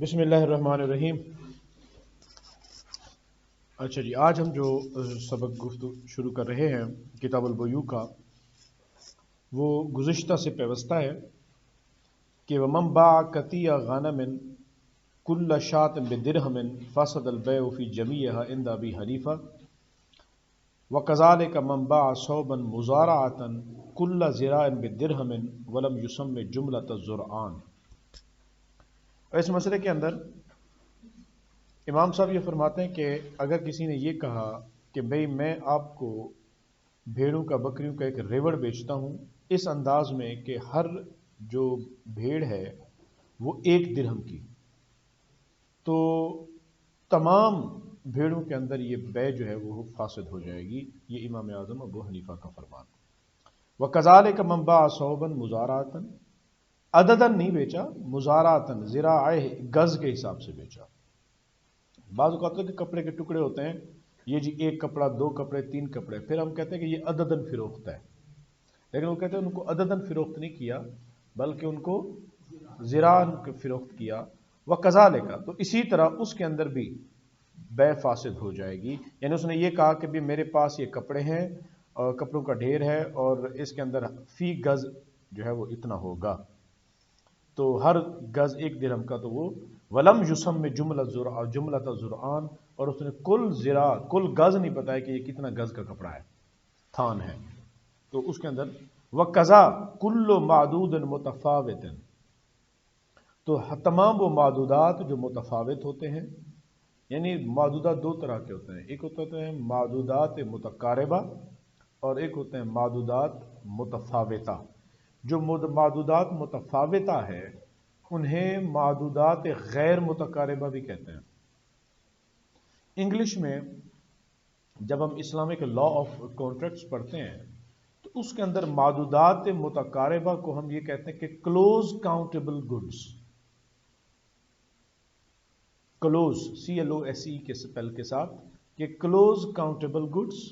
بسم اللہ الرحمن الرحیم۔ اچھا جی، آج ہم جو سبق گفتگو شروع کر رہے ہیں کتاب البیوع کا، وہ گزشتہ سے پیوستہ ہے کہ وَمَن بَاعَ قَطِيعَ غَنَمٍ كُلَّ شَاةٍ بِدِرْهَمٍ فَسَدَ الْبَيْعُ فِي جَمِيعِهَا عِنْدَ أَبِي حَنِيفَةَ وَكَذَلِكَ مَن بَاعَ ثَوْبًا مُزَارَعَةً كُلَّ زِرَاعٍ بِدِرْهَمٍ وَلَمْ يُسَمِّ جُمْلَةَ الزُّرْعَانِ۔ اس مسئلے کے اندر امام صاحب یہ فرماتے ہیں کہ اگر کسی نے یہ کہا کہ بھئی میں آپ کو بھیڑوں کا بکریوں کا ایک ریوڑ بیچتا ہوں اس انداز میں کہ ہر جو بھیڑ ہے وہ 1 درہم کی، تو تمام بھیڑوں کے اندر یہ بیع جو ہے وہ فاسد ہو جائے گی۔ یہ امام اعظم ابو حنیفہ کا فرمان۔ وَكَذَلِكَ مَن بَاعَ ثَوْبًا مُزَارَعَةً، عدداً نہیں بیچا، مزارعتاً ذراعہ گز کے حساب سے بیچا۔ بعض اوقات ہوتا ہے کہ کپڑے کے ٹکڑے ہوتے ہیں، یہ جی 1 کپڑا 2 کپڑے 3 کپڑے، پھر ہم کہتے ہیں کہ یہ عدداً فروخت ہے، لیکن وہ کہتے ہیں ان کو عدداً فروخت نہیں کیا بلکہ ان کو ذراعاً فروخت کیا۔ وَكَذَلِكَ، تو اسی طرح اس کے اندر بھی بیع فاسد ہو جائے گی۔ یعنی اس نے یہ کہا کہ بھی میرے پاس یہ کپڑے ہیں اور کپڑوں کا ڈھیر ہے اور اس کے اندر فی گز جو ہے وہ اتنا ہوگا، تو ہر گز 1 درہم کا، تو وہ ولم یسم جملۃ زرعان، اور اس نے کل گز نہیں بتایا کہ یہ کتنا گز کا کپڑا ہے، تھان ہے، تو اس کے اندر وقضا کل معدود متفاوت، تو تمام وہ معدودات جو متفاوت ہوتے ہیں، یعنی معدودات 2 طرح کے ہوتے ہیں، ایک ہوتے ہیں معدودات متقاربہ اور ایک ہوتے ہیں معدودات متفاوتہ۔ جو معدودات متفاوتہ ہے انہیں معدودات غیر متقاربہ بھی کہتے ہیں۔ انگلش میں جب ہم اسلامک لا آف کانٹریکٹس پڑھتے ہیں تو اس کے اندر معدودات متقاربہ کو ہم یہ کہتے ہیں کہ close countable goods, close CLOSE کے سپیل کے ساتھ، کہ کلوز کاؤنٹیبل گڈز،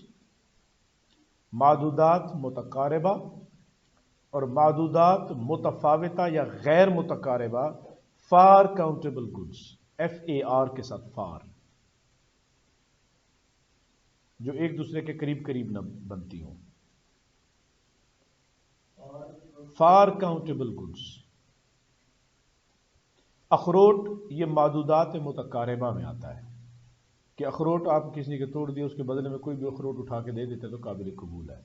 معدودات متقاربہ اور معدودات متفاوتہ یا غیر متقاربہ فار کاؤنٹیبل گڈز، FAR کے ساتھ، فار، جو ایک دوسرے کے قریب قریب نہ بنتی ہوں، فار کاؤنٹیبل گڈز۔ اخروٹ یہ معدودات متقاربہ میں آتا ہے کہ اخروٹ آپ کسی کے توڑ دیے، اس کے بدلے میں کوئی بھی اخروٹ اٹھا کے دے دیتے تو قابل قبول ہے۔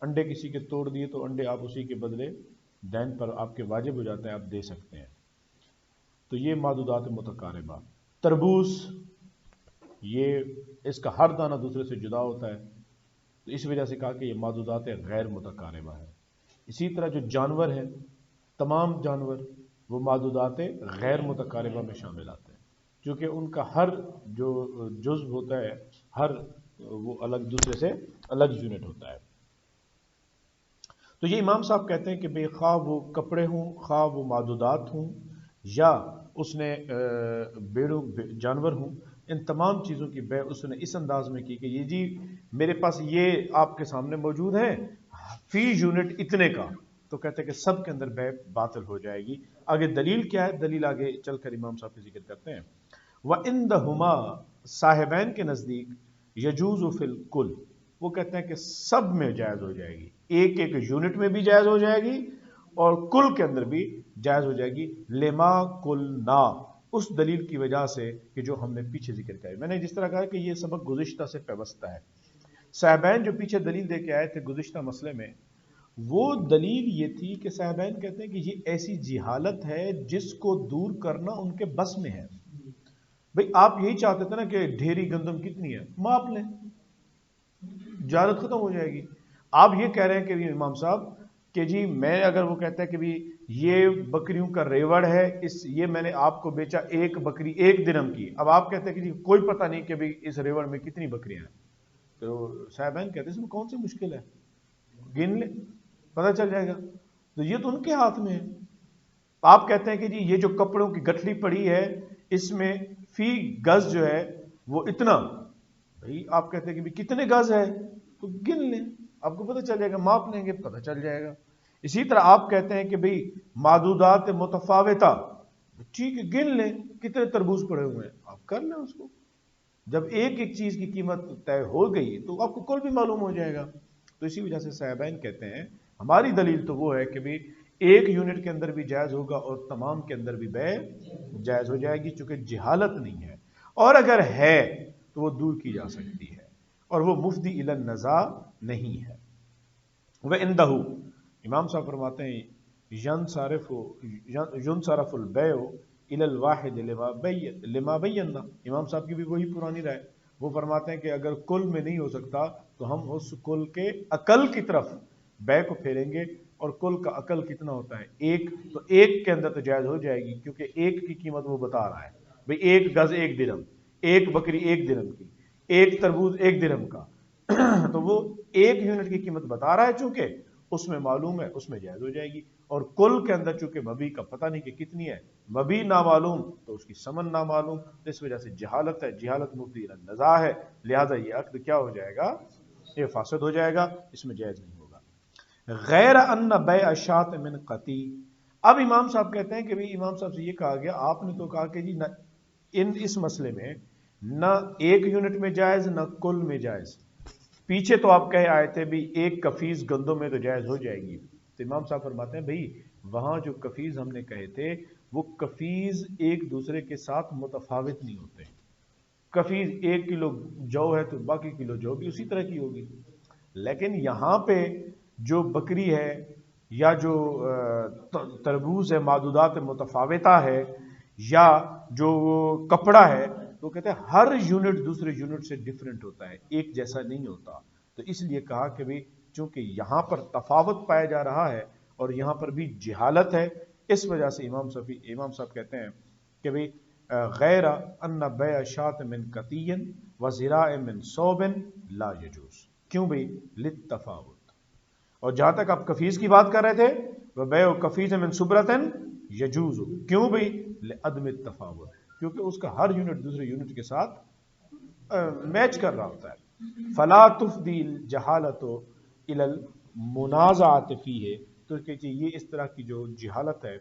انڈے کسی کے توڑ دیے تو انڈے آپ اسی کے بدلے دین پر آپ کے واجب ہو جاتے ہیں، آپ دے سکتے ہیں، تو یہ معدودات متقاربہ۔ تربوز، یہ اس کا ہر دانہ دوسرے سے جدا ہوتا ہے، تو اس وجہ سے کہا کہ یہ معدودات غیر متقاربہ ہے۔ اسی طرح جو جانور ہیں، تمام جانور وہ معدودات غیر متقاربہ میں شامل آتے ہیں، کیونکہ ان کا ہر جو جزو ہوتا ہے، ہر وہ الگ دوسرے سے الگ یونٹ ہوتا ہے۔ تو یہ امام صاحب کہتے ہیں کہ بے خواہ وہ کپڑے ہوں، خواہ وہ معدودات ہوں، یا اس نے بیڑوں جانور ہوں، ان تمام چیزوں کی بیع اس نے اس انداز میں کی کہ یہ جی میرے پاس یہ آپ کے سامنے موجود ہے فی یونٹ اتنے کا، تو کہتے ہیں کہ سب کے اندر بیع باطل ہو جائے گی۔ آگے دلیل کیا ہے؟ دلیل آگے چل کر امام صاحب کی ذکر کرتے ہیں۔ وَعِنْدَهُمَا، صاحبین کے نزدیک، يَجُوزُ فِي الْكُلِّ، وہ کہتے ہیں کہ سب میں جائز ہو جائے گی، ایک ایک یونٹ میں بھی جائز ہو جائے گی اور کل کے اندر بھی جائز ہو جائے گی، لما قلنا، اس دلیل کی وجہ سے کہ جو ہم نے پیچھے ذکر کیا ہے۔ میں نے جس طرح کہا کہ یہ سبق گزشتہ سے پیوستہ ہے، صاحبین جو پیچھے دلیل دے کے آئے تھے گزشتہ مسئلے میں، وہ دلیل یہ تھی کہ صاحبین کہتے ہیں کہ یہ ایسی جہالت ہے جس کو دور کرنا ان کے بس میں ہے۔ بھئی آپ یہی چاہتے تھے نا کہ ڈھیری گندم کتنی ہے، ماپ لیں، جہالت ختم ہو جائے گی۔ آپ یہ کہہ رہے ہیں کہ امام صاحب کہ جی میں اگر وہ کہتا ہے کہ بھی یہ بکریوں کا ریوڑ ہے، یہ میں نے آپ کو بیچا 1 بکری 1 درہم کی، اب آپ کہتے ہیں کہ جی کوئی پتہ نہیں کہ بھی اس ریوڑ میں کتنی بکریاں ہیں، تو صاحبین کہتے ہیں اس میں کون سی مشکل ہے، گن لیں پتہ چل جائے گا، تو یہ تو ان کے ہاتھ میں ہے۔ آپ کہتے ہیں کہ جی یہ جو کپڑوں کی گٹھلی پڑی ہے اس میں فی گز جو ہے وہ اتنا، بھئی آپ کہتے ہیں کہ بھی کتنے گز ہے تو گن لیں، آپ کو پتہ چل جائے گا، ماپ لیں گے پتہ چل جائے گا۔ اسی طرح آپ کہتے ہیں کہ بھئی معدودات متفاوتہ، ٹھیک ہے گن لیں کتنے تربوز پڑے ہوئے ہیں، آپ کر لیں اس کو. جب ایک ایک چیز کی قیمت طے ہو گئی تو آپ کو کل بھی معلوم ہو جائے گا. تو اسی وجہ سے صاحبین کہتے ہیں ہماری دلیل تو وہ ہے کہ بھی ایک یونٹ کے اندر بھی جائز ہوگا اور تمام کے اندر بھی بے جائز ہو جائے گی، چونکہ جہالت نہیں ہے، اور اگر ہے تو وہ دور کی جا سکتی ہے اور وہ مفضی الی النزاع نہیں ہے. وَعِندَهُ امام صاحب فرماتے ہیں ينصرف البيع الى الواحد لما بينا. امام صاحب کی بھی وہی پرانی رائے، وہ فرماتے ہیں کہ اگر کل میں نہیں ہو سکتا تو ہم اس کل کے اقل کی طرف بے کو پھیریں گے، اور کل کا اقل کتنا ہوتا ہے ایک، تو ایک کے اندر تو جائز ہو جائے گی کیونکہ ایک کی قیمت وہ بتا رہا ہے بھئی ایک گز ایک درہم، ایک بکری ایک درہم کی، ایک تربوز ایک درہم کا تو وہ ایک یونٹ کی قیمت بتا رہا ہے، چونکہ اس میں معلوم ہے اس میں جائز ہو جائے گی. اور کل کے اندر چونکہ مبی کا پتہ نہیں کہ کتنی ہے، مبی نامعلوم تو اس کی ثمن نامعلوم، اس وجہ سے جہالت ہے، جہالت مفضی الی النزاع ہے، لہذا یہ عقد کیا ہو جائے گا، یہ فاسد ہو جائے گا، اس میں جائز نہیں ہوگا. غیر ان بیع الشاۃ من قطیع. اب امام صاحب کہتے ہیں کہ بھی امام صاحب سے یہ کہا گیا آپ نے تو کہا کہ جی نہ اس مسئلے میں نہ ایک یونٹ میں جائز نہ کل میں جائز. پیچھے تو آپ کہے آئے تھے بھی ایک کفیز گندم میں تو جائز ہو جائے گی. تو امام صاحب فرماتے ہیں بھئی وہاں جو کفیز ہم نے کہے تھے وہ کفیز ایک دوسرے کے ساتھ متفاوت نہیں ہوتے. کفیز 1 کلو جو ہے تو باقی کلو جو بھی اسی طرح کی ہوگی. لیکن یہاں پہ جو بکری ہے یا جو تربوز ہے معدودات متفاوتہ ہے یا جو کپڑا ہے، تو کہتے ہیں ہر یونٹ دوسرے یونٹ سے ڈیفرنٹ ہوتا ہے، ایک جیسا نہیں ہوتا. تو اس لیے کہا کہ بھی چونکہ یہاں پر تفاوت پایا جا رہا ہے اور یہاں پر بھی جہالت ہے، اس وجہ سے امام صاحب کہتے ہیں کہ بھی غیر ان بیع شاۃ من قطیع وزراع من صوب لا یجوز. کیوں بھئی للتفاوت. اور جہاں تک آپ کفیز کی بات کر رہے تھے وبیع کفیز من صبرۃ یجوز. کیوں بھئی لعدم التفاوت، کیونکہ اس کا ہر یونٹ دوسرے یونٹ کے ساتھ میچ کر رہا ہوتا ہے. فلا تفضی الجہالۃ الی المنازعۃ فیہ. تو کہ یہ اس طرح کی جو جہالت ہے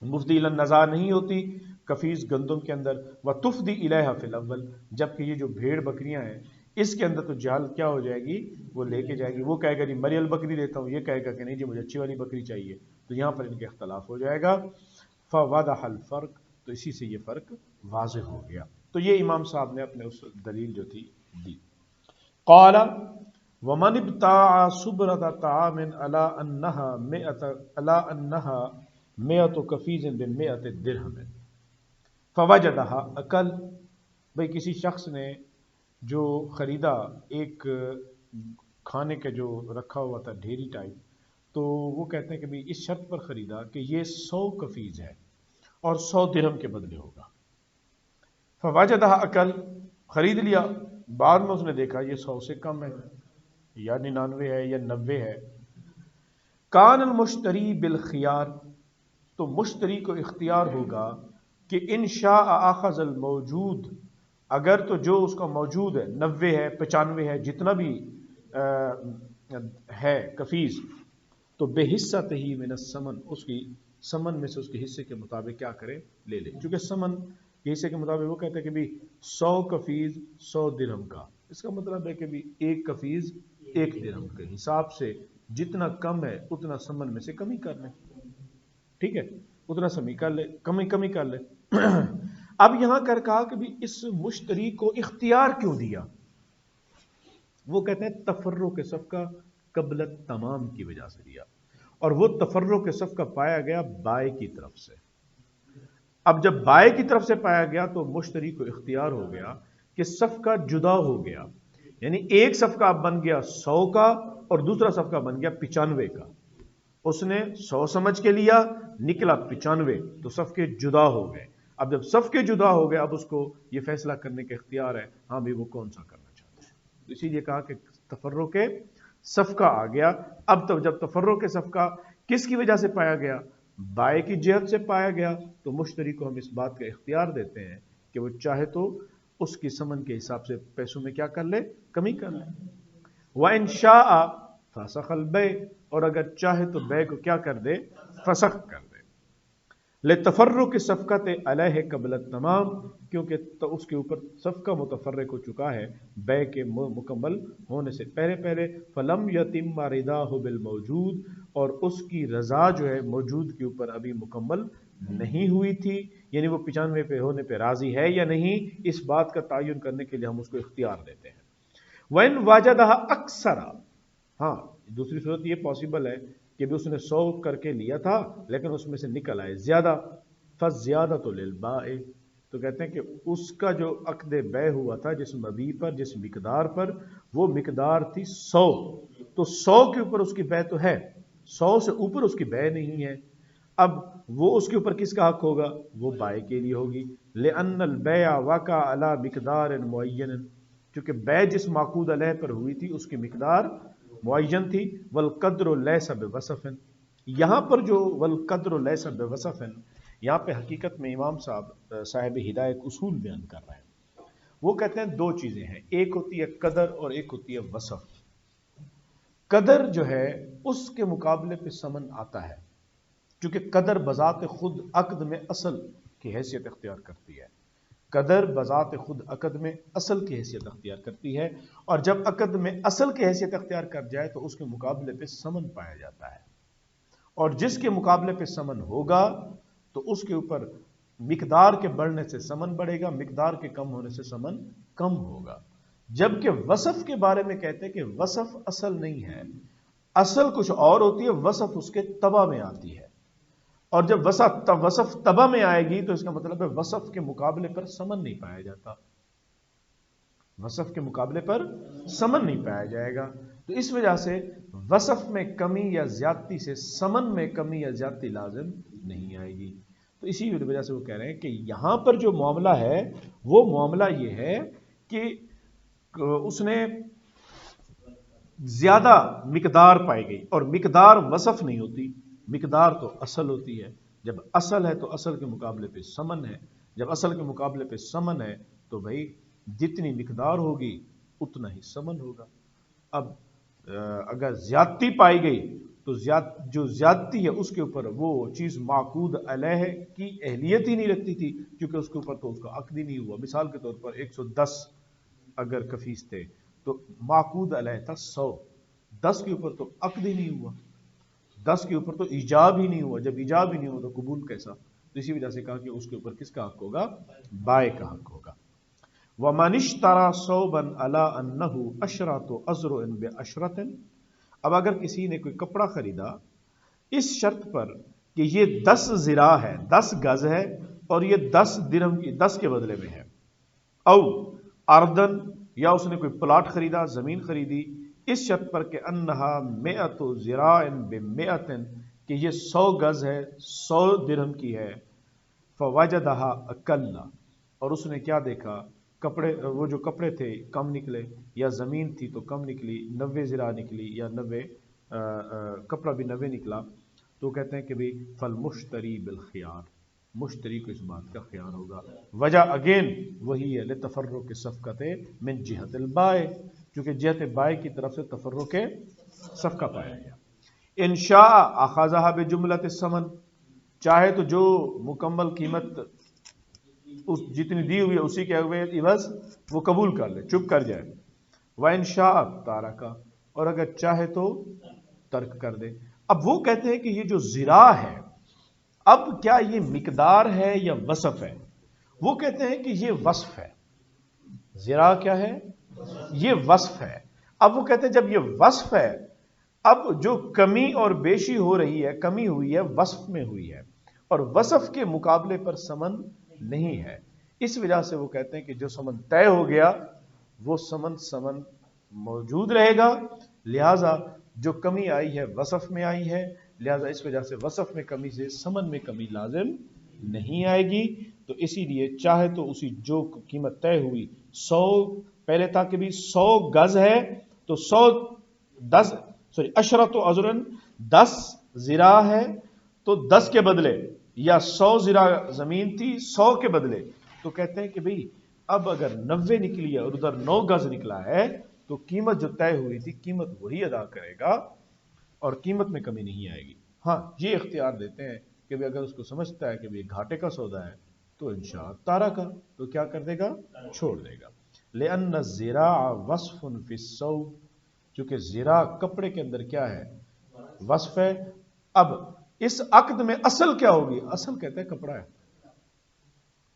مفضی الی النزاع نہیں ہوتی کفیز گندم کے اندر. وتفضی الیہا فی الاول. جبکہ یہ جو بھیڑ بکریاں ہیں اس کے اندر تو جہالت کیا ہو جائے گی، وہ لے کے جائے گی. وہ کہے گا جی مریل بکری دیتا ہوں، یہ کہے گا کہ نہیں جی مجھے اچھی والی بکری چاہیے. تو یہاں پر ان کے اختلاف ہو جائے گا. فوضح الفرق. تو اسی سے یہ فرق واضح ہو گیا. تو یہ امام صاحب نے اپنے اس دلیل جو تھی دی. قال ومن ابتاع صبرۃ طعام علی انها 100 کفیز ب100 درہم فوجدها اقل. بھئی کسی شخص نے جو خریدا ایک کھانے کا جو رکھا ہوا تھا ڈھیری ٹائپ، تو وہ کہتے ہیں کہ بھی اس شرط پر خریدا کہ یہ 100 کفیز ہے اور 100 درہم کے بدلے ہوگا. فوجدها اقل. خرید لیا، بعد میں اس نے دیکھا یہ 100 سے کم ہے یا 99 ہے یا 90 ہے. کان المشتری بالخیار. تو مشتری کو اختیار ہوگا کہ ان شاء اخذ الموجود. اگر تو جو اس کا موجود ہے 90 ہے 95 ہے جتنا بھی ہے کفیز، تو بے حصہ ہی من الثمن. اس کی ثمن میں سے اس کے حصے کے مطابق کیا کرے، لے لے. چونکہ ثمن کے حصے کے مطابق وہ کہتے ہیں کہ بھی 100 کفیز 100 درہم کا، اس کا مطلب ہے کہ بھی ایک کفیز 1 درہم کے حساب سے جتنا کم ہے اتنا ثمن میں سے کمی کر لیں. ٹھیک ہے، اتنا سمی کر لے، کمی کر لے. اب یہاں کر کہا کہ بھی اس مشتری کو اختیار کیوں دیا؟ وہ کہتے ہیں تفرق صفقہ قبل تمام کی وجہ سے دیا، اور وہ تفرق صفقہ پایا گیا بائع کی طرف سے. اب جب بائع کی طرف سے پایا گیا تو مشتری کو اختیار ہو گیا کہ صفقہ جدا ہو گیا، یعنی ایک صفقہ اب بن گیا 100 کا اور دوسرا صفقہ بن گیا 95 کا. اس نے 100 سمجھ کے لیا، نکلا 95، تو صفقے جدا ہو گئے. اب جب صفقے جدا ہو گئے اب اس کو یہ فیصلہ کرنے کا اختیار ہے ہاں بھی وہ کون سا کرنا چاہتا ہے. اسی لیے کہا کہ تفرق صفقہ آ گیا. اب تو جب تفرق صفقہ کس کی وجہ سے پایا گیا، بائع کی جہت سے پایا گیا، تو مشتری کو ہم اس بات کا اختیار دیتے ہیں کہ وہ چاہے تو اس کی ثمن کے حساب سے پیسوں میں کیا کر لے، کمی کر لے. وَإِنْ شَاءَ فَسَخَ الْبَيْعَ. اور اگر چاہے تو بے کو کیا کر دے، فسخ کر دے. لتفرق صفقت علیہ قبل تمام، کیونکہ تو اس کے اوپر صفقہ متفرق ہو چکا ہے بے کے مکمل ہونے سے پہلے فلم یتم رداہ بالموجود، اور اس کی رضا جو ہے موجود کے اوپر ابھی مکمل نہیں ہوئی تھی، یعنی وہ 95 پہ ہونے پہ راضی ہے یا نہیں، اس بات کا تعین کرنے کے لیے ہم اس کو اختیار دیتے ہیں۔ وَإِن وَجَدَهَا أَكْثَرَ، ہاں دوسری صورت یہ پاسبل ہے کہ بھی اس نے 100 کر کے لیا تھا لیکن اس میں سے نکل آئے زیادہ، فَزِيَادَةُ لِلْبَائِ، تو کہتے ہیں کہ اس کا جو عقد بے ہوا تھا جس مبیع پر، جس مقدار پر، وہ مقدار تھی 100، تو 100 کے اوپر اس کی بے تو ہے، 100 سے اوپر اس کی بے نہیں ہے، اب وہ اس کے اوپر کس کا حق ہوگا؟ وہ بائع کے لیے ہوگی، لِأَنَّ الْبَيْعَ وَقَعَ عَلَى مِقْدَارٍ مُعَيَّنٍ، چونکہ بے جس معقود علیہ پر ہوئی تھی اس کی مقدار معین تھی، وَالْقَدْرُ لَيْسَ بِوَصْفٍ، یہاں پر جو وَالْقَدْرُ لَيْسَ بِوَصْفٍ، یہاں پہ حقیقت میں امام صاحب ہدایت اصول بیان کر رہے ہیں۔ وہ کہتے ہیں دو چیزیں ہیں، ایک ہوتی ہے قدر اور ایک ہوتی ہے وصف۔ قدر جو ہے اس کے مقابلے پہ ثمن آتا ہے، چونکہ قدر بذات خود عقد میں اصل کی حیثیت اختیار کرتی ہے، قدر بذات خود عقد میں اصل کی حیثیت اختیار کرتی ہے، اور جب عقد میں اصل کی حیثیت اختیار کر جائے تو اس کے مقابلے پہ ثمن پایا جاتا ہے، اور جس کے مقابلے پہ ثمن ہوگا تو اس کے اوپر مقدار کے بڑھنے سے ثمن بڑھے گا، مقدار کے کم ہونے سے ثمن کم ہوگا۔ جبکہ وصف کے بارے میں کہتے ہیں کہ وصف اصل نہیں ہے، اصل کچھ اور ہوتی ہے، وصف اس کے تبع میں آتی ہے، اور جب وصف تبع میں آئے گی تو اس کا مطلب ہے وصف کے مقابلے پر ثمن نہیں پایا جاتا، وصف کے مقابلے پر ثمن نہیں پایا جائے گا، تو اس وجہ سے وصف میں کمی یا زیادتی سے ثمن میں کمی یا زیادتی لازم نہیں آئے گی۔ تو اسی وجہ سے وہ کہہ رہے ہیں کہ یہاں پر جو معاملہ ہے وہ معاملہ یہ ہے کہ اس نے زیادہ مقدار پائی گئی، اور مقدار وصف نہیں ہوتی، مقدار تو اصل ہوتی ہے، جب اصل ہے تو اصل کے مقابلے پہ ثمن ہے، جب اصل کے مقابلے پہ ثمن ہے تو بھائی جتنی مقدار ہوگی اتنا ہی ثمن ہوگا۔ اب اگر زیادتی پائی گئی تو جو زیادتی ہے اس کے اوپر وہ چیز معقود علیہ کی اہلیت ہی نہیں رکھتی تھی، کیونکہ اس کے اوپر تو اس کا عقد ہی نہیں ہوا۔ مثال کے طور پر 110 اگر کفیس تھے تو معقود علیہ تھا 100، 10 کے اوپر تو عقد ہی نہیں ہوا، 10 کے اوپر تو ایجاب ہی نہیں ہوا، جب ایجاب ہی نہیں ہوا تو قبول کیسا؟ تو اسی وجہ سے کہا کہ اس کے اوپر کس کا حق ہوگا؟ بائع کا حق ہوگا۔ وَمَنِ اشْتَرَى صَوْبًا عَلَىٰ أَنَّهُ عَشْرَةُ أَزْرُعٍ بِعَشْرَةٍ، اب اگر کسی نے کوئی کپڑا خریدا اس شرط پر کہ یہ 10 ذراع ہے، 10 گز ہے، اور یہ 10 درہم کی 10 کے بدلے میں ہے، او اردن، یا اس نے کوئی پلاٹ خریدا، زمین خریدی اس شرط پر کہ انہا 100 ذراع ب100، کہ یہ 100 گز ہے، 100 درہم کی ہے، فوجدها اقل، اور اس نے کیا دیکھا کپڑے، وہ جو کپڑے تھے کم نکلے، یا زمین تھی تو کم نکلی، 90 ذراع نکلی، یا 90 کپڑا بھی 90 نکلا، تو کہتے ہیں کہ بھی فالمشتری بالخیار، مشتری کو اس بات کا خیال ہوگا۔ وجہ اگین وہی ہے، لتفرق صفقت من جہت البائع، کیونکہ جہت بائع کی طرف سے تفرق صفقہ پایا گیا۔ انشاء اخذها بجملۃ الثمن، چاہے تو جو مکمل قیمت اس جتنی دی ہوئی ہے اسی کے عوض وہ قبول کر لے، چپ کر جائے۔ وانشاء تارکا، اور اگر چاہے تو ترک کر دے۔ اب وہ کہتے ہیں کہ یہ جو ذراع ہے، اب کیا یہ مقدار ہے یا وصف ہے؟ وہ کہتے ہیں کہ یہ وصف ہے۔ ذراع کیا ہے؟ یہ وصف ہے۔ اب وہ کہتے ہیں جب یہ وصف ہے، اب جو کمی اور بیشی ہو رہی ہے، کمی ہوئی ہے وصف میں ہوئی ہے، اور وصف کے مقابلے پر ثمن نہیں ہے، اس وجہ سے وہ کہتے ہیں کہ جو ثمن طے ہو گیا وہ ثمن موجود رہے گا، لہذا جو کمی آئی ہے وصف میں آئی ہے، لہذا اس وجہ سے وصف میں کمی سے ثمن میں کمی لازم نہیں آئے گی۔ تو اسی لیے چاہے تو اسی جو قیمت طے ہوئی 100، پہلے تھا کہ بھی 100 گز ہے تو 10 ازرن 10 ذراع ہے تو 10 کے بدلے، یا 100 ذراع زمین تھی 100 کے بدلے، تو کہتے ہیں کہ بھئی اب اگر 90 نکلی ہے اور ادھر 9 گز نکلا ہے تو قیمت جو طے ہوئی تھی قیمت وہی ادا کرے گا اور قیمت میں کمی نہیں آئے گی۔ ہاں یہ اختیار دیتے ہیں کہ بھی اگر اس کو سمجھتا ہے کہ بھی گھاٹے کا سودا ہے تو انشاء تارا کا تو کیا کر دے گا، چھوڑ دے گا. لأن الزراع وصف فی الثوب، چونکہ زراع کپڑے کے اندر کیا ہے، وصف ہے. اب اس عقد میں اصل کیا ہوگی، اصل کہتے ہیں کپڑا ہے،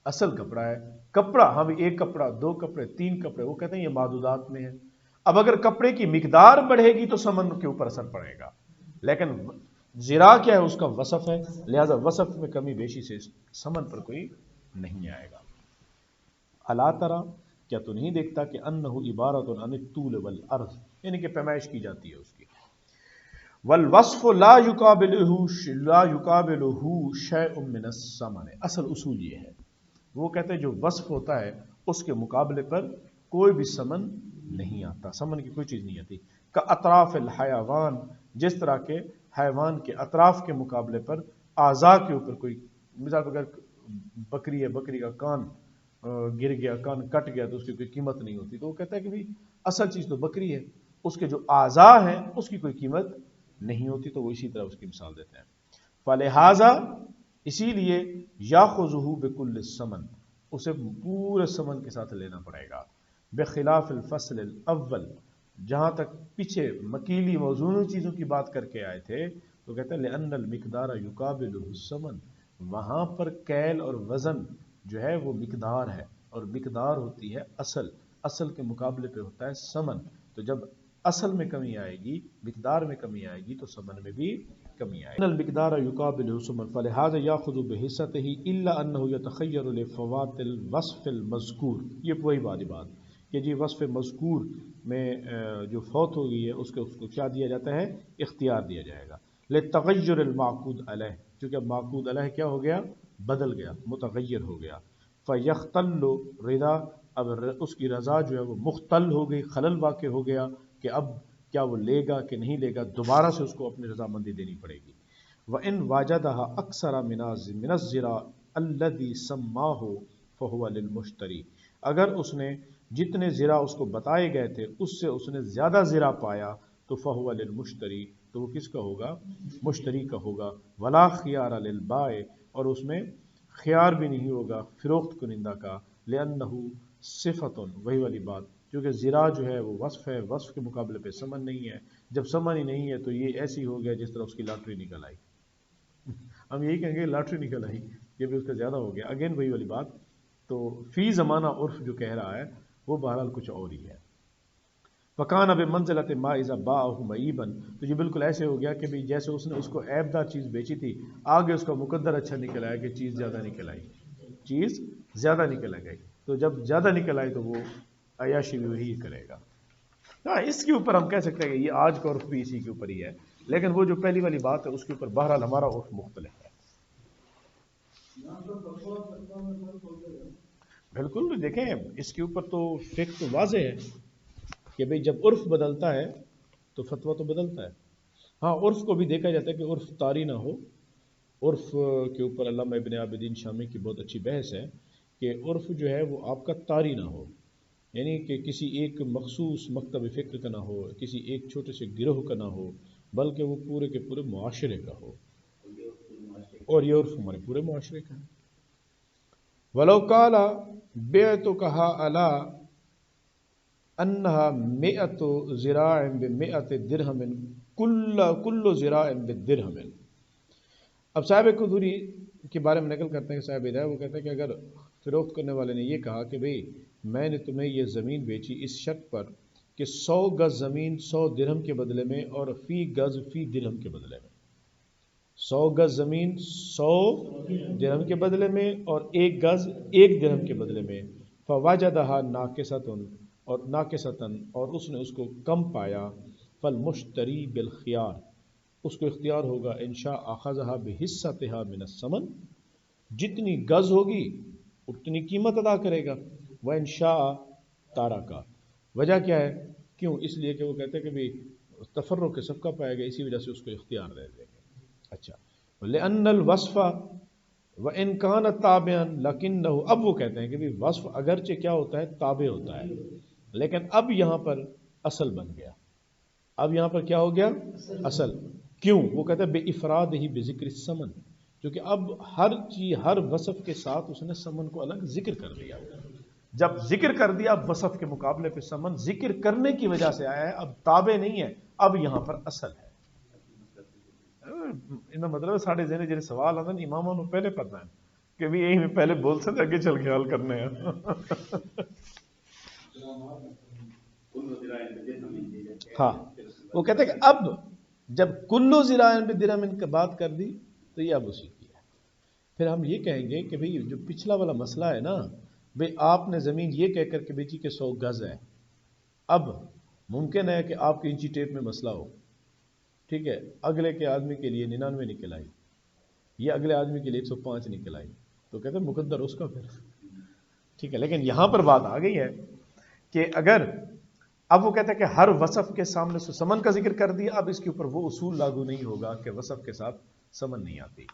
اصل کپڑا ہے. کپڑا ہم ایک کپڑا، دو کپڑے، تین کپڑے، وہ کہتے ہیں یہ معدودات میں ہے. اب اگر کپڑے کی مقدار بڑھے گی تو ثمن کے اوپر اثر پڑے گا، لیکن زراع کیا ہے، اس کا وصف ہے، لہذا وصف میں کمی بیشی سے ثمن پر کوئی نہیں آئے گا. الا ترى، کیا تو نہیں دیکھتا کہ انہ عبارت عن الطول والعرض، یعنی کہ پیمائش کی جاتی ہے اس کی. والوصف لا يقابله شيء من الثمن، اصل اصول یہ ہے، وہ کہتے ہیں جو وصف ہوتا ہے اس کے مقابلے پر کوئی بھی ثمن نہیں آتا، ثمن کی کوئی چیز نہیں آتی. کا اطراف الحیوان، جس طرح کے حیوان کے اطراف کے مقابلے پر اعضاء کے اوپر کوئی، مثال اگر بکری ہے، بکری کا کان گر گیا، کان کٹ گیا تو اس کی کوئی قیمت نہیں ہوتی، تو وہ کہتا ہے کہ بھی اصل چیز تو بکری ہے، اس کے جو اعضاء ہیں اس کی کوئی قیمت نہیں ہوتی، تو وہ اسی طرح اس کی مثال دیتے ہیں. فلہذا، اسی لیے یاخذہ بکل الثمن، اسے پورے ثمن کے ساتھ لینا پڑے گا. بخلاف الفصل الاول، جہاں تک پیچھے مکیلی موزون چیزوں کی بات کر کے آئے تھے تو کہتے ہیں لأن المقدار یقابلہ الثمن، وہاں پر کیل اور وزن جو ہے وہ مقدار ہے، اور مقدار ہوتی ہے اصل، اصل کے مقابلے پہ ہوتا ہے ثمن. تو جب اصل میں کمی آئے گی، مقدار میں کمی آئے گی تو ثمن میں بھی کمی آئے گی. المقدار یقابلہ الثمن فلہذا یاخذ بحصتہ الا انہ یتخیر لفوات الوصف المذکور. یہ وہی والی بات کہ جی وصف مذکور میں جو فوت ہو گئی ہے اس کو کیا دیا جاتا ہے، اختیار دیا جائے گا. لتغیر المعقود علیہ، چونکہ اب معقود علیہ کیا ہو گیا، بدل گیا، متغیر ہو گیا. فیختل رضا، اب اس کی رضا جو ہے وہ مختل ہو گئی، خلل واقع ہو گیا کہ اب کیا وہ لے گا کہ نہیں لے گا، دوبارہ سے اس کو اپنی رضامندی دینی پڑے گی. وَإِن وَاجَدَهَا أَكْثَرَ مِنَ الزِّرَاءِ الَّذِي سَمَّاهُ فَهُوَ لِلْمُشْتَرِي، اگر اس نے جتنے زرا اس کو بتائے گئے تھے اس سے اس نے زیادہ زرا پایا تو فَهُوَ لِلْمُشْتَرِي، تو وہ کس کا ہوگا، مشتری کا ہوگا. وَلَا خِيَارَ لِلْبَائِعِ، اور اس میں خیار بھی نہیں ہوگا فروخت کنندہ کا. لِأَنَّهُ صِفَةٌ، وہی والی بات، کیونکہ زرا جو ہے وہ وصف ہے، وصف کے مقابلے پہ ثمن نہیں ہے. جب ثمن ہی نہیں ہے تو یہ ایسی ہو گیا جس طرح اس کی لاٹری نکل آئی. ہم یہی کہیں گے لاٹری نکل آئی، یہ بھی اس کا زیادہ ہو گیا. اگین وہی والی بات. تو فی زمانہ عرف جو کہہ رہا ہے وہ بہرحال کچھ اور ہی ہے. فکان اب منزلت ما اذا باعه معیبا، تو یہ بالکل ایسے ہو گیا کہ بھی جیسے اس نے اس کو عیب دار چیز بیچی تھی، آگے اس کا مقدر اچھا نکل آیا کہ چیز زیادہ نکل آئی، چیز زیادہ نکل آ گئی. تو جب زیادہ نکل آئی تو وہ عیاشی بھی وہی کرے گا. ہاں اس کے اوپر ہم کہہ سکتے ہیں کہ یہ آج کا عرف بھی اسی کے اوپر ہی ہے، لیکن وہ جو پہلی والی بات ہے اس کے اوپر بہرحال ہمارا عرف مختلف ہے. بالکل دیکھیں اس کے اوپر تو فقہ تو واضح ہے کہ بھئی جب عرف بدلتا ہے تو فتویٰ تو بدلتا ہے. ہاں عرف کو بھی دیکھا جاتا ہے کہ عرف طاری نہ ہو. عرف کے اوپر علامہ ابن عابدین شامی کی بہت اچھی بحث ہے کہ عرف جو ہے وہ آپ کا طاری نہ ہو، یعنی کہ کسی ایک مخصوص مکتب فکر کا نہ ہو، کسی ایک چھوٹے سے گروہ کا نہ ہو، بلکہ وہ پورے کے پورے معاشرے کا ہو، اور یہ عرف ہمارے پورے معاشرے کا ہے. ولو قال بعتکھا علی انہا مئۃ ذراع بمئۃ درہم کل ذراع بالدرہم. اب صاحب قدوری کے بارے میں نقل کرتے ہیں کہ صاحب ہدایہ وہ کہتے ہیں کہ اگر فروخت کرنے والے نے یہ کہا کہ بھئی میں نے تمہیں یہ زمین بیچی اس شرط پر کہ 100 گز زمین 100 درہم کے بدلے میں اور فی گز فی درہم کے بدلے میں، 100 گز زمین 100 درہم کے بدلے میں اور 1 گز 1 درہم کے بدلے میں. فوجدها ناقصۃ، اور ناقصۃ، اور اس نے اس کو کم پایا. فالمشتری بالخیار، اس کو اختیار ہوگا انشاء اخذها بحصتها من الثمن، جتنی گز ہوگی اتنی قیمت ادا کرے گا. وانشاء تارکا، وجہ کیا ہے، کیوں، اس لیے کہ وہ کہتے ہیں کہ بھی تفرق کے صفقہ پائے گا، اسی وجہ سے اس کو اختیار دے دیں گے. اچھا، لأن الوصف وإن كان تابعا لكنه، اب وہ کہتے ہیں کہ بھی وصف اگرچہ کیا ہوتا ہے، تابع ہوتا ہے، لیکن اب یہاں پر اصل بن گیا. اب یہاں پر کیا ہو گیا، اصل. کیوں، وہ کہتے ہیں بے افراد ہی بذکر الثمن، کیونکہ اب ہر چیز ہر وصف کے ساتھ اس نے سمن کو الگ ذکر کر دیا. جب ذکر کر دیا اب وصف کے مقابلے پہ سمن ذکر کرنے کی وجہ سے آیا ہے، اب تابع نہیں ہے، اب یہاں پر اصل ہے. ان مطلب ساڑھے ذہن جنہیں سوال آتا ہے اماموں نے پہلے پتہ ہے کہ بھی یہی میں پہلے بول سکتے آگے چل کے حل کرنے ہیں. ہاں وہ کہتے ہیں کہ اب جب کلو ذراعن بدرہم کی بات کر دی تو یہ اب اسی کی ہے. پھر ہم یہ کہیں گے کہ بھئی جو پچھلا والا مسئلہ ہے نا، بھئی آپ نے زمین یہ کہہ کر کے بیچی کہ 100 گز ہے، اب ممکن ہے کہ آپ کے انچی ٹیپ میں مسئلہ ہو، ٹھیک ہے، اگلے کے آدمی کے لیے 99 نکل آئی، یہ اگلے آدمی کے لیے 105 نکل آئی، تو کہتے ہیں مقدر اس کا پھر، ٹھیک ہے. لیکن یہاں پر بات آ گئی ہے کہ اگر اب وہ کہتا ہے کہ ہر وصف کے سامنے سے سمن کا ذکر کر دیا، اب اس کے اوپر وہ اصول لاگو نہیں ہوگا کہ وصف کے ساتھ سمن نہیں آتی.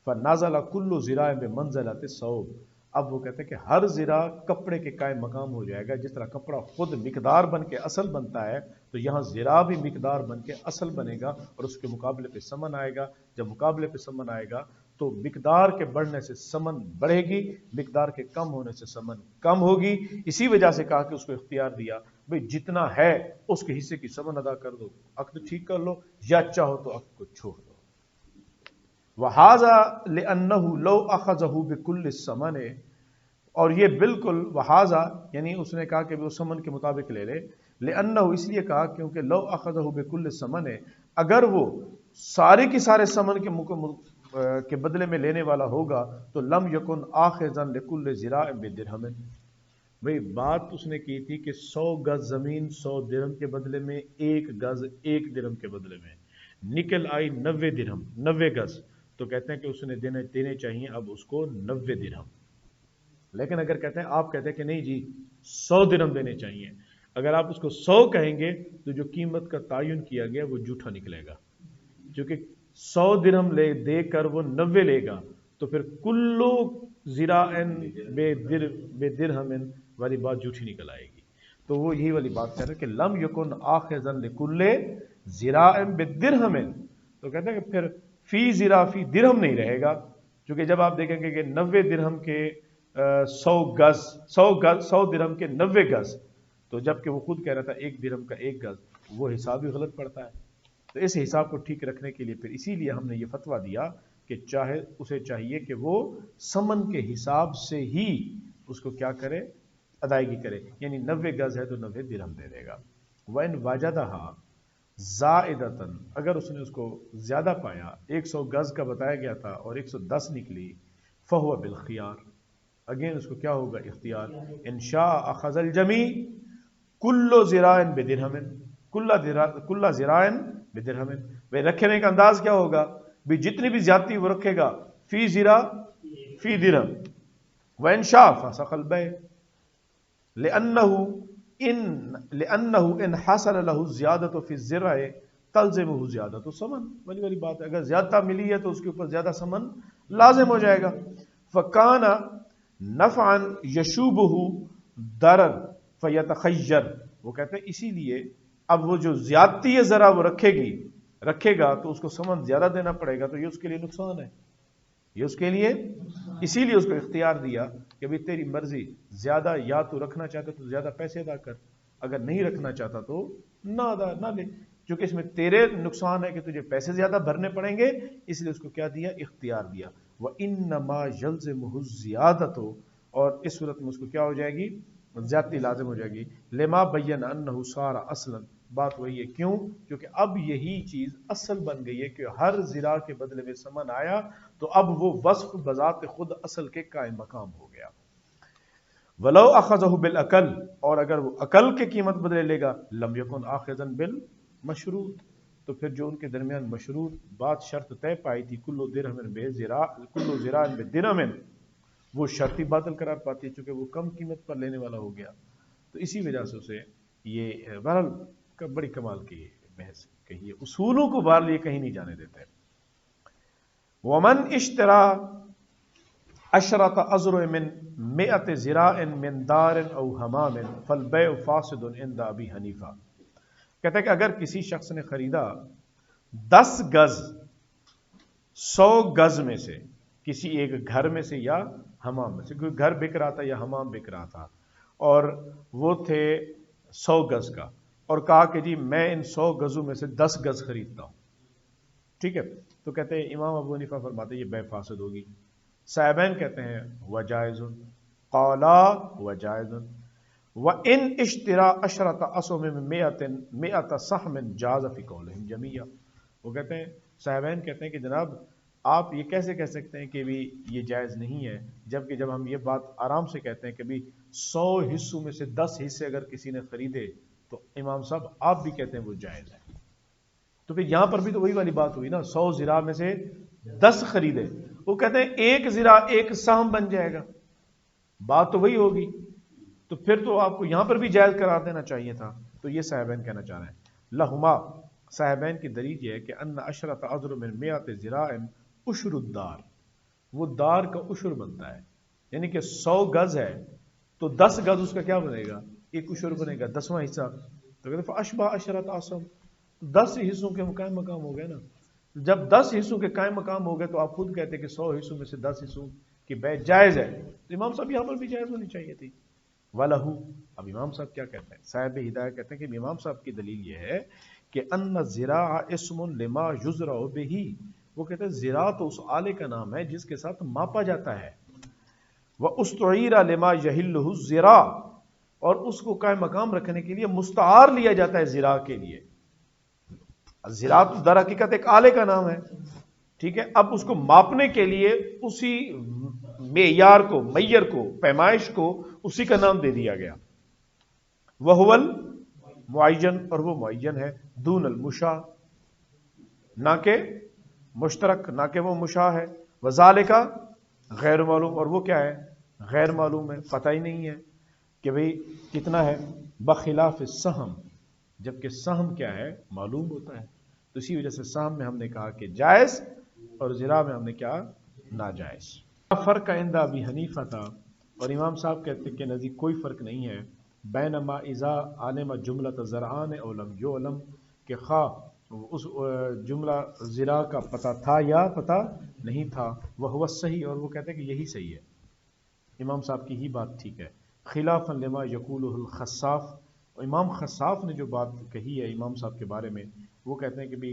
فَنَازَلَ كُلُّ ذِرَاعٍ بِمَنزَلَةِ الثَّوْبِ، اب وہ کہتے ہیں کہ ہر ذرا کپڑے کے قائم مقام ہو جائے گا. جس طرح کپڑا خود مقدار بن کے اصل بنتا ہے تو یہاں ذرا بھی مقدار بن کے اصل بنے گا اور اس کے مقابلے پہ سمن آئے گا. جب مقابلے پہ سمن آئے گا تو مقدار کے بڑھنے سے سمن بڑھے گی، مقدار کے کم ہونے سے سمن کم ہوگی. اسی وجہ سے کہا کہ اس کو اختیار دیا بھئی جتنا ہے اس کے حصے کی سمن ادا کر دو، عقد ٹھیک کر لو، یا چاہو تو عقد کو چھوڑ دو. وَهَذَا لِأَنَّهُ لَوْ أَخَذَهُ بِكُلِّ الثَّمَنِ، اور یہ بالکل وَهَذَا یعنی اس نے کہا کہ وہ سمن کے مطابق لے لے. لِأَنَّهُ اس لیے کہا کیونکہ لو أَخَذَهُ بِكُلِّ الثَّمَنِ، اگر وہ سارے کی سارے سمن کے بدلے میں لینے والا ہوگا تو لم یکن آخذا لکل ذراع بدرہم. بھئی بات اس نے کی تھی کہ 100 گز زمین 100 درہم کے بدلے میں، 1 گز 1 درہم کے بدلے میں، نکل آئی 90 درہم 90 گز، تو کہتے ہیں کہ اس نے دینے چاہیے اب اس کو 90 درہم. لیکن اگر کہتے ہیں آپ کہتے ہیں کہ نہیں جی 100 درہم دینے چاہیے، اگر آپ اس کو 100 کہیں گے تو جو قیمت کا تعین کیا گیا وہ جھوٹا نکلے گا، کیونکہ 100 درہم دے کر وہ 90 لے گا تو پھر کلو ذراعن بے درہم والی بات جھوٹی نکل آئے گی. تو وہ یہی والی بات کہہ رہے کہ لم یکن آخذا لکل ذراع بدرہم، تو کہتے ہیں کہ پھر فی ذراع فی درہم نہیں رہے گا، کیونکہ جب آپ دیکھیں گے کہ 90 درہم کے 100 درہم کے 90 گز، تو جب کہ وہ خود کہہ رہا تھا 1 درہم کا 1 گز، وہ حساب بھی غلط پڑتا ہے. تو اس حساب کو ٹھیک رکھنے کے لیے پھر اسی لیے ہم نے یہ فتویٰ دیا کہ اسے چاہیے کہ وہ سمن کے حساب سے ہی اس کو کیا کرے، ادائیگی کرے. یعنی 90 گز ہے تو 90 درہم دے دے گا. وَإِنْ وَجَدَهَا زَائِدَةً، اگر اس نے اس کو زیادہ پایا، 100 گز کا بتایا گیا تھا اور 110 نکلی، فَهُوَ بِالْخِيَارِ، اگین اس کو کیا ہوگا، اختیار. إِنْ شَاءَ أَخَذَ الْجَمِيعَ كُلُّ ذِرَاعٍ بِدِرْهَمٍ، كُلَّ ذِرَاعٍ بدرہم. بھئی رکھنے کا انداز کیا ہوگا، بھی جتنی بھی زیادتی وہ رکھے گا فی ذراع فی درہم. وَإِنْ شَاءَ فَسَخَ الْبَيْعَ لِأَنَّهُ إِنْ حَصَلَ لَهُ الزِّيَادَةُ فِي الزِّرْعِ تَلْزِمُهُ زِيَادَةُ الثَّمَنِ. والی بات ہے، اگر زیادہ ملی ہے تو اس کے اوپر زیادہ سمن لازم ہو جائے گا. فَكَانَ نَفْعًا يَشُوبُهُ ضَرَرًا فَيَتَخَيَّرُ، وہ کہتے ہیں اسی لیے اب وہ جو زیادتی ہے ذرا وہ رکھے گا تو اس کو سمن زیادہ دینا پڑے گا، تو یہ اس کے لیے نقصان ہے، یہ اس کے لیے، اسی لیے اس کو اختیار دیا کہ بھی تیری مرضی، زیادہ یا تو رکھنا چاہتا تو زیادہ پیسے ادا کر، اگر نہیں رکھنا چاہتا تو نہ لے، کیونکہ اس میں تیرے نقصان ہے کہ تجھے پیسے زیادہ بھرنے پڑیں گے، اس لیے اس کو کیا دیا، اختیار دیا. وَإِنَّمَا يَلْزِمُهُ الزِّيَادَةُ، اور اس صورت میں اس کو کیا ہو جائے گی، زیادتی لازم ہو جائے گی. لما بین انہ صار اصلا، بات وہی ہے، کیوں، کیونکہ اب یہی چیز اصل بن گئی ہے کہ ہر ذراع کے بدلے میں سمن آیا تو اب وہ وصف بذات خود اصل کے قائم مقام ہو گیا. ولو اخذہ بالعقل، اور اگر وہ عقل کی قیمت بدلے لے گا، لم یکن آخذا بالمشروط، تو پھر جو ان کے درمیان مشروط بات شرط طے پائی تھی، کل ذراع بدرہم، وہ شرط ہی باطل قرار پاتی ہے، چونکہ وہ کم قیمت پر لینے والا ہو گیا. تو اسی وجہ سے اسے یہ بہرحال بڑی کمال کی بحث کہی ہے، اصولوں کو بہرحال یہ کہیں نہیں جانے دیتے. ومن اشترا عشرۃ اذرع من 100 ذراع من دار او حمام فالبيع فاسد عند ابی حنیفہ. کہتا ہے کہ اگر کسی شخص نے خریدا 10 گز 100 گز میں سے کسی ایک گھر میں سے یا حمام میں سے، کوئی گھر بک رہا تھا یا حمام بک رہا تھا، اور وہ تھے 100 گز کا، اور کہا کہ جی میں ان 100 گزوں میں سے 10 گز خریدتا ہوں، ٹھیک ہے، تو کہتے ہیں امام ابو حنیفہ فرماتے ہیں یہ بے فاسد ہوگی۔ صاحبین کہتے ہیں وجائز، قولا وجائز، وَإِنْ اشْتِرَا عَشْرَةَ أَسْهُمٍ مِئَةَ سَحْمٍ جَازَ فِي قَوْلِهِمْ جَمِيعًا۔ وہ کہتے ہیں، صاحبین کہتے ہیں کہ جناب آپ یہ کیسے کہہ سکتے ہیں کہ بھی یہ جائز نہیں ہے، جبکہ جب ہم یہ بات آرام سے کہتے ہیں کہ بھی 100 حصوں میں سے 10 حصے اگر کسی نے خریدے تو امام صاحب آپ بھی کہتے ہیں وہ جائز ہے، تو پھر یہاں پر بھی تو وہی والی بات ہوئی نا، 100 زرا میں سے 10 خریدے، وہ کہتے ہیں ایک زرا ایک سہم بن جائے گا، بات تو وہی ہوگی، تو پھر تو آپ کو یہاں پر بھی جائز قرار دینا چاہیے تھا۔ تو یہ صاحبین کہنا چاہ رہے ہیں لہما، صاحبین کی دلیل یہ ہے کہ ان عشرۃ اضر من مئات ذراع عشر الدار، وہ دار کا عشر بنتا ہے، یعنی کہ 100 گز ہے تو 10 گز اس کا کیا بنے گا، ایک عشر بنے گا، 10واں حصہ، تو کہتے ہیں فاشبہ عشرۃ اصم، 10 حصوں کے قائم مقام ہو گئے نا، جب 10 حصوں کے قائم مقام ہو گئے تو آپ خود کہتے ہیں کہ 100 حصوں میں سے 10 حصوں کی بیع جائز ہے، تو امام صاحب یہاں پر بھی جائز ہونی چاہیے تھی۔ وَلَهُ، اب امام صاحب کیا کہتے ہیں، صاحب ہدایہ کہتے ہیں کہ امام صاحب کی دلیل یہ ہے کہ ان الزراع اسم لما یزرع به، وہ کہتے ہیں زراع تو اس آلے کا نام ہے جس کے ساتھ ماپا جاتا ہے، وَأُسْتُعِيرَ لِمَا يَحِلُّهُ الزِّرَاع، اور اس کو قائم مقام رکھنے کے لیے مستعار لیا جاتا ہے زراع کے لیے، زراع تو در حقیقت ایک آلے کا نام ہے، ٹھیک ہے، اب اس کو ماپنے کے لیے اسی معیار کو، معیر کو، پیمائش کو اسی کا نام دے دیا گیا، وَهُوَ الْمُعَيَّن، اور وہ معین ہے، دون المشاع، نہ کہ مشترک، نہ کہ وہ مشاع ہے، وَذَالِكَ غیر معلوم، اور وہ کیا ہے، غیر معلوم ہے، پتہ ہی نہیں ہے کہ بھئی کتنا ہے، بخلاف السہم، جبکہ سہم کیا ہے، معلوم ہوتا ہے، تو اسی وجہ سے سہم میں ہم نے کہا کہ جائز اور زراع میں ہم نے کیا، ناجائز۔ فرق عند ابی حنیفہ تھا، اور امام صاحب کہتے ہیں کہ نزدیک کوئی فرق نہیں ہے، بینما اذا علم جملۃ زرعان او لم یعلم، کہ خواہ اس جملہ زراع کا پتہ تھا یا پتہ نہیں تھا، وہ صحیح، اور وہ کہتے ہیں کہ یہی صحیح ہے، امام صاحب کی ہی بات ٹھیک ہے، خلافا لما یقولہ الخصاف، امام خصاف نے جو بات کہی ہے امام صاحب کے بارے میں، وہ کہتے ہیں کہ بھی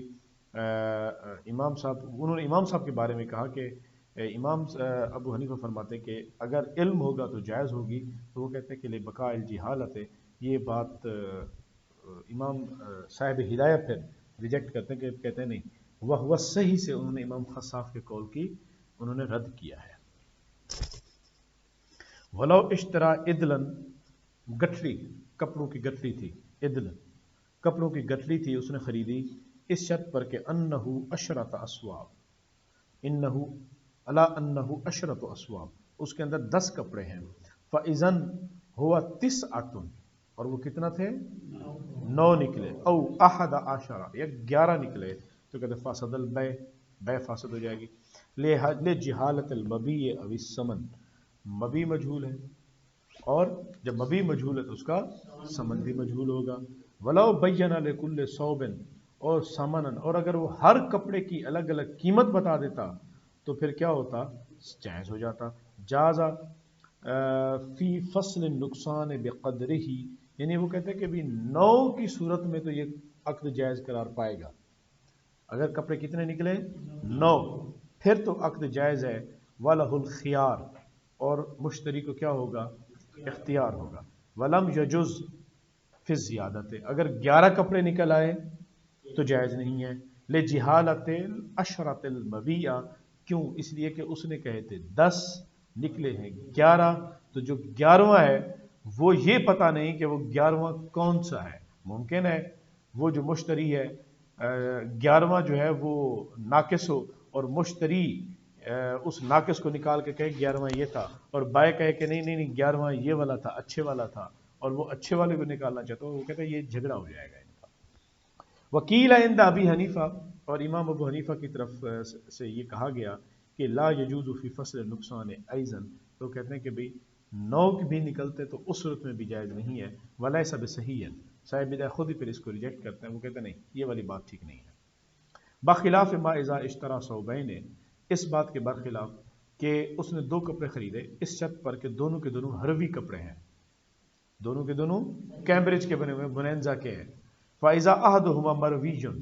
امام صاحب، انہوں نے امام صاحب کے بارے میں کہا کہ امام ابو حنیفہ فرماتے ہیں کہ اگر علم ہوگا تو جائز ہوگی، تو وہ کہتے ہیں کہ لبقاء الجہالت، یہ بات امام صاحب ہدایہ پھر ریجیکٹ کرتے ہیں، کہ کہتے ہیں نہیں، وہ صحیح سے انہوں نے امام خصاف کے قول کی انہوں نے رد کیا ہے۔ ولو اشترا ادلن، گٹھلی، کپڑوں کی گٹھلی تھی، ادل کپڑوں کی گٹھلی تھی، اس نے خریدی اس شرط پر کہ انہو عشرۃ اسواب، انہو الا انہو عشرۃ اسواب، اس کے اندر 10 کپڑے ہیں، فاذن ہوا 9، اور وہ کتنا تھے، 9 نکلے، او 11 یا 11 نکلے، تو کہتے فاسد البیع، بیع فاسد ہو جائے گی، لجہالت المبیع او الثمن، مبیع مجہول ہے، اور جب مبیع مجہول ہے تو اس کا ثمن بھی مجہول ہوگا، ولو بین لکل ثوب، اور ثمنن، اور اگر وہ ہر کپڑے کی الگ الگ قیمت بتا دیتا تو پھر کیا ہوتا، جائز ہو جاتا، جازا فی فصل نقصان بقدرہ، یعنی وہ کہتے ہیں کہ بھی 9 کی صورت میں تو یہ عقد جائز قرار پائے گا، اگر کپڑے کتنے نکلے، 9، پھر تو عقد جائز ہے، وَلَهُ الْخِيَارُ، اور مشتری کو کیا ہوگا، اختیار ہوگا، وَلَمْ يَجُزْ فِي الزِّيَادَةِ، اگر 11 کپڑے نکل آئے تو جائز نہیں ہے، لِجِهَالَةِ الْعَشْرَةِ الْمَبِيعَةِ، کیوں، اس لیے کہ اس نے کہے تھے 10 نکلے ہیں 11، تو جو 11واں ہے وہ یہ پتہ نہیں کہ وہ 11واں کون سا ہے، ممکن ہے وہ جو مشتری ہے 11واں جو ہے وہ ناقص ہو، اور مشتری اس ناقص کو نکال کے کہے 11واں یہ تھا، اور بائے کہے کہ نہیں نہیں نہیں 11واں یہ والا تھا، اچھے والا تھا، اور وہ اچھے والے کو نکالنا چاہتا وہ کہتا ہے یہ جھگڑا ہو جائے گا ان کا۔ وکیل عند ابی حنیفہ، اور امام ابو حنیفہ کی طرف سے یہ کہا گیا کہ لا یجوز فی فصل نقصان ایزن، تو کہتے ہیں کہ بھئی 9 بھی نکلتے تو اس صورت میں بھی جائز نہیں ہے، ولیس بصحیح، صاحب بدع خود ہی پھر اس کو ریجیکٹ کرتے ہیں، وہ کہتے ہیں نہیں یہ والی بات ٹھیک نہیں ہے، بخلاف ما اذا اشترى ثوبین، اس بات کے برخلاف کہ اس نے 2 کپڑے خریدے اس شرط پر کہ دونوں کے دونوں ہروی کپڑے ہیں، دونوں کے دونوں کیمبرج کے بنے ہوئے، بونینزا کے ہیں. فائزہ احدہما مرویجن،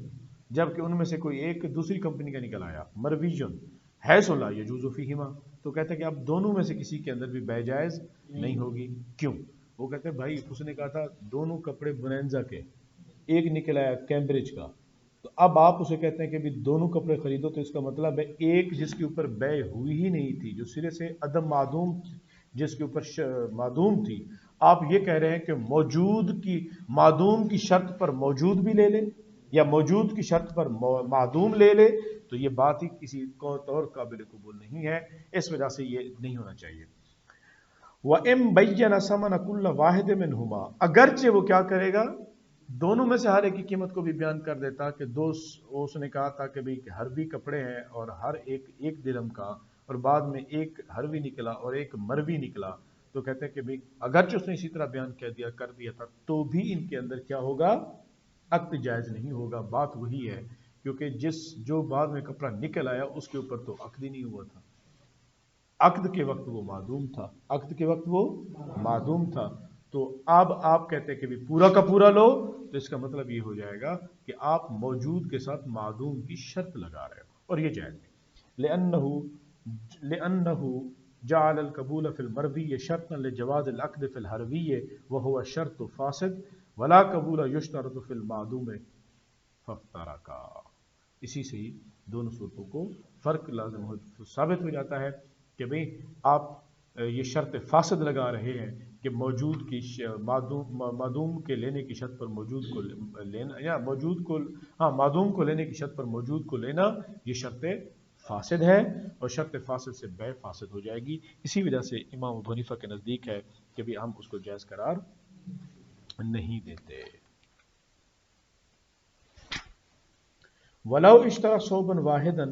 جبکہ ان میں سے کوئی ایک دوسری کمپنی کا نکل آیا، مرویجن حیث لا یجوز فیہما، تو کہتے ہیں کہ اب دونوں میں سے کسی کے اندر بھی بے جائز نہیں ہوگی. کیوں؟ وہ کہتے ہیں بھائی اس نے کہا تھا دونوں کپڑے بونینزا کے، ایک نکل آیا کیمبرج کا، تو اب آپ اسے کہتے ہیں کہ بھی دونوں کپڑے خریدو، تو اس کا مطلب ہے ایک جس کے اوپر بے ہوئی ہی نہیں تھی، جو سرے سے عدم معدوم، جس کے اوپر معدوم تھی، آپ یہ کہہ رہے ہیں کہ موجود کی معدوم کی شرط پر موجود بھی لے لے یا موجود کی شرط پر معدوم لے لے، تو یہ بات ہی کسی طور قابل قبول نہیں ہے. اس وجہ سے یہ نہیں ہونا چاہیے. وَإِن بَيَّنَ ثَمَنَ كُلَّ وَاحِدٍ مِّنْهُمَا، اگرچہ وہ کیا کرے گا، دونوں میں سے ہر ایک کی قیمت کو بھی بیان کر دیتا کہ اس نے کہا تھا کہ بھی ہروی کپڑے ہیں اور ہر ایک درہم کا، اور بعد میں ایک ہروی نکلا اور ایک مروی نکلا، تو کہتے ہیں کہ بھی اگرچہ اس نے اسی طرح بیان کر دیا تھا تو بھی ان کے اندر کیا ہوگا، عقد جائز نہیں ہوگا. بات وہی ہے کیونکہ جو بعد میں کپڑا نکل آیا اس کے اوپر تو عقد ہی نہیں ہوا تھا، عقد کے وقت وہ معدوم تھا، عقد کے وقت وہ معدوم تھا. تو اب آپ کہتے ہیں کہ بھی پورا کا پورا لو، تو اس کا مطلب یہ ہو جائے گا کہ آپ موجود کے ساتھ معدوم کی شرط لگا رہے ہو، اور یہ جائز نہیں. لأنه جعل القبول في المروی شرطا لجواز العقد في الحروی وهو شرط فاسد ولا قبول يشترط في المعدوم فافترقا. اسی سے ہی دونوں صورتوں کو فرق لازم ثابت ہو جاتا ہے کہ بھئی آپ یہ شرط فاسد لگا رہے ہیں کہ موجود کی معدوم کے لینے کی شرط پر موجود کو لینا، یا معدوم کو لینے کی شرط پر موجود کو لینا، یہ شرط فاسد ہے اور شرط فاسد سے بے فاسد ہو جائے گی. اسی وجہ سے امام ابو حنیفہ کے نزدیک ہے کہ بھی ہم اس کو جائز قرار نہیں دیتے. وَلَوْ اشْتَرَى ثَوْبًا وَاحِدًا،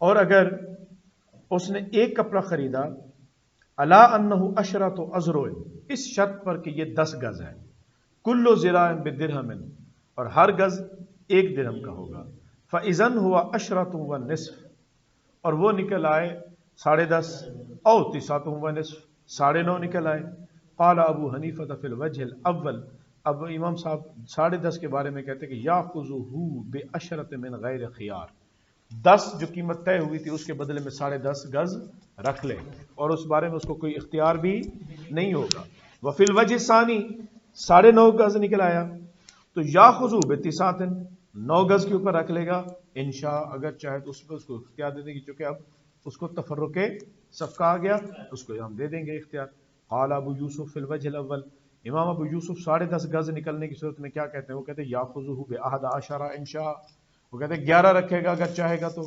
اور اگر اس نے ایک کپڑا خریدا، عَلَىٰ أَنَّهُ عَشْرَةُ أَذْرُعٍ، اس شرط پر کہ یہ 10 گز ہے، كُلُّ ذِرَاعٍ بِدِرْہَمٍ، اور ہر گز 1 درہم کا ہوگا، فَإِذَنْ هُوَ عَشْرَةٌ وَالنِّصْفُ، اور وہ نکل آئے 10.5 او 9 ونصف 9.5 نکل آئے. قال ابو حنیفہ فی الوجہ الاول، اب امام صاحب 10.5 کے بارے میں کہتے ہیں کہ یاخذہ بعشرۃ من غیر خیار، 10 جو قیمت طے ہوئی تھی اس کے بدلے میں 10.5 گز رکھ لے، اور اس بارے میں اس کو کوئی اختیار بھی نہیں ہوگا. وفی الوجہ ثانی 9.5 گز نکل آیا تو یاخذہ بتسعۃ، 9 گز کے اوپر رکھ لے گا انشاء، اگر چاہے تو اس پہ اس کو اختیار دے دیں گے، چونکہ اب اس کو تفرق صفقہ آ گیا، اس کو ہم دے دیں گے اختیار. قال ابو یوسف فی الوجہ الاول، امام ابو یوسف 10.5 گز نکلنے کی صورت میں کیا کہتے ہیں، وہ کہتے ہیں یاخذہ باحد عشرہ انشاء، وہ کہتے ہیں 11 رکھے گا اگر چاہے گا تو.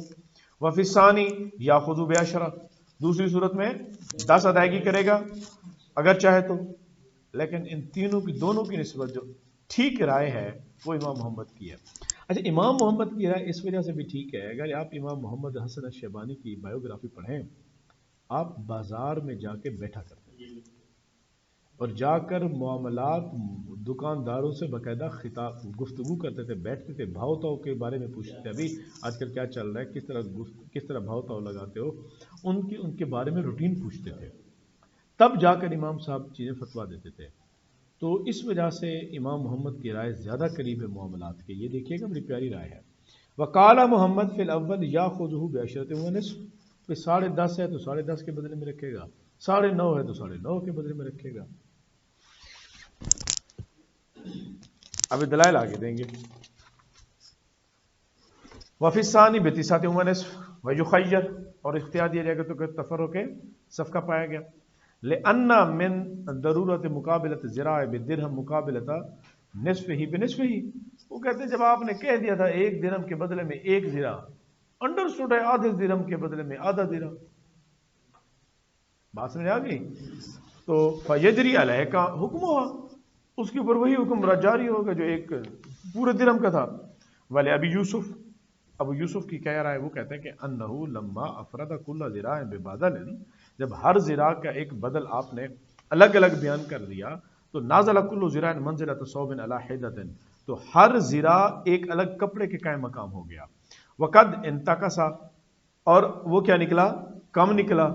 وفی الثانی یاخذہ بعشرہ، دوسری صورت میں 10 ادائیگی کرے گا اگر چاہے تو. لیکن ان تینوں کی دونوں کی نسبت جو ٹھیک رائے ہے وہ امام محمد کی ہے. اچھا، امام محمد کی رائے اس وجہ سے بھی ٹھیک ہے، اگر آپ امام محمد حسن الشیبانی کی بایوگرافی پڑھیں، آپ بازار میں جا کے بیٹھا کرتے ہیں اور جا کر معاملات دکانداروں سے باقاعدہ خطاب گفتگو کرتے تھے، بیٹھتے تھے، بھاؤ تاؤ کے بارے میں پوچھتے تھے، ابھی آج کل کیا چل رہا ہے، کس طرح بھاؤ تاؤ لگاتے ہو، ان کے بارے میں روٹین پوچھتے تھے، تب جا کر امام صاحب چیزیں فتوا دیتے تھے. تو اس وجہ سے امام محمد کی رائے زیادہ قریب ہے معاملات کے. یہ دیکھیے گا بڑی پیاری رائے ہے. وقال محمد فی الاول یاخذہ بعشرۃ ونصف، 10.5 ہے تو 10.5 کے بدلے میں رکھے گا، 9.5 ہے تو 9.5 کے بدلے میں رکھے گا. اب دلائل آگے دیں گے. وفی الثانی بتسعۃ ونصف ویخیر، اور اختیار دیا جائے گا تو تفرق صفقہ پایا گیا. لأن من ضرورت مقابلت ذراع بالدرہم مقابلت نصف ہی بنصف ہی، وہ کہتے ہیں جب آپ نے کہہ دیا تھا 1 درہم کے بدلے میں 1 ذراع، انڈرسٹوڈ ہے آدھے درہم کے بدلے میں آدھا درہم. بات سمجھ آ گئی؟ تو فیجری علیہ کا حکم ہوا، اس کے اوپر وہی حکم جاری ہوگا جو ایک پورے درہم کا تھا. والے ابو یوسف کی کہہ رہا ہے، وہ کہتے ہیں کہ انہو لما افرد کل ذراع ببدل، جب ہر ذراع کا ایک بدل آپ نے الگ الگ بیان کر دیا تو نازل کل ذراع منزلۃ ثوب علی حدۃ، تو ہر ذراع ایک الگ کپڑے کے قائم مقام ہو گیا. وقد انتقص، اور وہ کیا نکلا، کم نکلا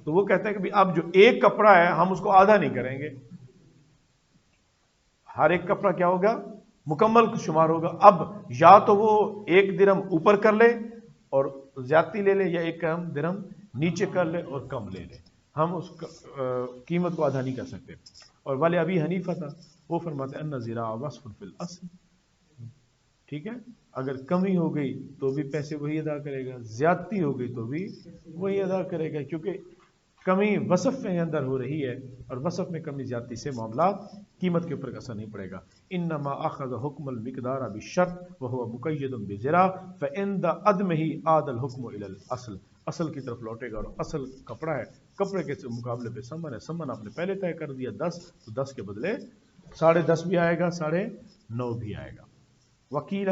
تو وہ کہتے ہیں کہ اب جو ایک کپڑا ہے ہم اس کو آدھا نہیں کریں گے، ہر ایک کپڑا کیا ہوگا؟ مکمل شمار ہوگا. اب یا تو وہ ایک درہم اوپر کر لے اور زیادتی لے لے، یا ایک درہم نیچے کر لے اور کم لے لے، ہم اس قیمت کو آدھا نہیں کر سکتے. اور والے ابی حنیفہ تھا، وہ فرماتے ہیں ان الزراع وصف فی الاصل. ٹھیک ہے، اگر کمی ہو گئی تو بھی پیسے وہی ادا کرے گا، زیادتی ہو گئی تو بھی وہی ادا کرے گا، کیونکہ کمی وصف میں اندر ہو رہی ہے، اور وصف میں کمی زیادتی سے معاملات قیمت کے اوپر اثر نہیں پڑے گا. انما اخذ حکم المقدار بالشرط وهو مقید بزرا فعند عدمه عاد الحکم الى الاصل. اصل کی طرف لوٹے گا، اور اصل کپڑا ہے، کپڑے کے مقابلے پہ سمن ہے، سمن آپ نے پہلے طے کر دیا 10، تو 10 کے بدلے 10.5 بھی آئے گا، 9.5 بھی آئے گا. وکیل